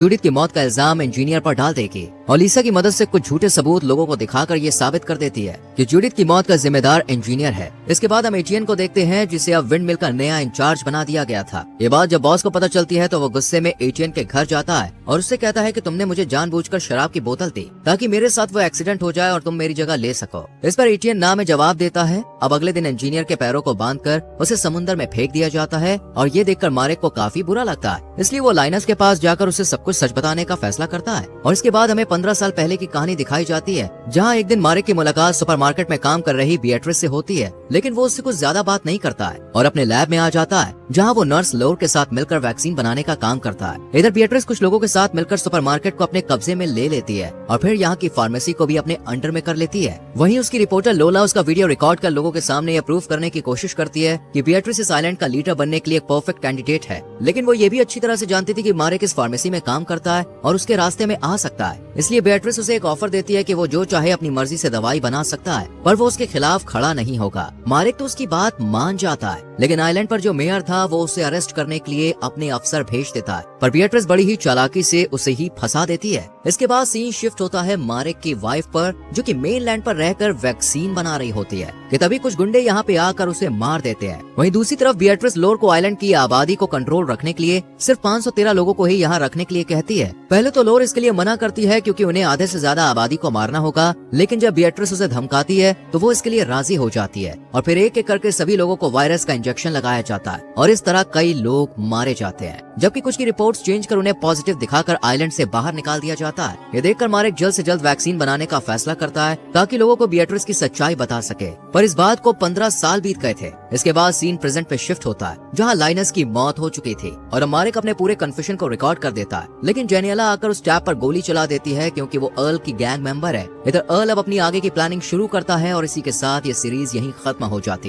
Judith की मौत का इल्जाम इंजीनियर पर डाल देगी और लीसा की मदद से कुछ झूठे सबूत लोगों को दिखाकर ये साबित कर देती है कि जूडिथ की मौत का जिम्मेदार इंजीनियर है। इसके बाद हम एटीएन को देखते हैं जिसे अब विंड मिल का नया इंचार्ज बना दिया गया था। ये बात जब बॉस को पता चलती है तो वो गुस्से में एटीएन के घर जाता है और उससे कहता है कि तुमने मुझे जानबूझकर शराब की बोतल दी ताकि मेरे साथ वो एक्सीडेंट हो जाए और तुम मेरी जगह ले सको। इस पर एटीएन ना में जवाब देता है। अब अगले दिन इंजीनियर के पैरों को बांधकर उसे समुद्र में फेंक दिया जाता है और ये देखकर मारेक को काफी बुरा लगता है, इसलिए वो लाइनस के पास जाकर उसे सब कुछ सच बताने का फैसला करता है। और इसके बाद हमें 15 साल पहले की कहानी दिखाई जाती है जहाँ एक दिन मारेक की मुलाकात सुपरमार्केट में काम कर रही बिएट्रिस से होती है, लेकिन वो उससे कुछ ज्यादा बात नहीं करता है और अपने लैब में आ जाता है जहाँ वो नर्स लोर के साथ मिलकर वैक्सीन बनाने का काम करता है। इधर बिएट्रिस कुछ लोगों के साथ मिलकर सुपरमार्केट को अपने कब्जे में ले लेती है और फिर यहाँ की फार्मेसी को भी अपने अंडर में कर लेती है। वहीं उसकी रिपोर्टर लोला उसका वीडियो रिकॉर्ड कर लोगों के सामने यह प्रूफ करने की कोशिश करती है कि बिएट्रिस इस आइलैंड का लीडर बनने के लिए एक परफेक्ट कैंडिडेट है, लेकिन वो ये भी अच्छी तरह से जानती थी कि मारेक इस फार्मेसी में काम करता है और उसके रास्ते में आ सकता है। इसलिए बिएट्रिस उसे एक ऑफर देती है कि वो जो चाहे अपनी मर्जी से दवाई बना सकता है, पर वो उसके खिलाफ खड़ा नहीं होगा। मारेक तो उसकी बात मान जाता है, लेकिन आइलैंड पर जो मेयर था वो उसे अरेस्ट करने के लिए अपने अफसर भेज देता है, पर बिएट्रिस बड़ी ही चालाकी से उसे ही फंसा देती है। इसके बाद सीन शिफ्ट होता है मारेक की वाइफ पर, जो कि मेनलैंड पर रहकर वैक्सीन बना रही होती है कि तभी कुछ गुंडे यहाँ पे आकर उसे मार देते हैं। वहीं दूसरी तरफ बिएट्रिस लोर को आइलैंड की आबादी को कंट्रोल रखने के लिए सिर्फ 513 लोगों को ही यहाँ रखने के लिए कहती है। पहले तो लोर इसके लिए मना करती है क्योंकि उन्हें आधे से ज्यादा आबादी को मारना होगा, लेकिन जब बिएट्रिस उसे धमकाती है तो वो इसके लिए राजी हो जाती है और फिर एक एक करके सभी लोगों को वायरस का इंजेक्शन लगाया जाता है और इस तरह कई लोग मारे जाते हैं, जबकि कुछ की रिपोर्ट्स चेंज कर उन्हें पॉजिटिव दिखाकर आइलैंड से बाहर निकाल दिया जाता है। ये देखकर मारेक जल्द से जल्द वैक्सीन बनाने का फैसला करता है ताकि लोगों को बिएट्रिस की सच्चाई बता सके, पर इस बात को 15 साल बीत गए थे। इसके बाद सीन प्रेजेंट पे शिफ्ट होता है जहाँ लाइनस की मौत हो चुकी थी और मारेक अपने पूरे कन्फेशन को रिकॉर्ड कर देता है, लेकिन जेनियला आकर उस टैब पर गोली चला देती है क्योंकि वो अर्ल की गैंग मेंबर है। इधर अर्ल अब अपनी आगे की प्लानिंग शुरू करता है और इसी के साथ ये सीरीज यहीं खत्म हो जाती है।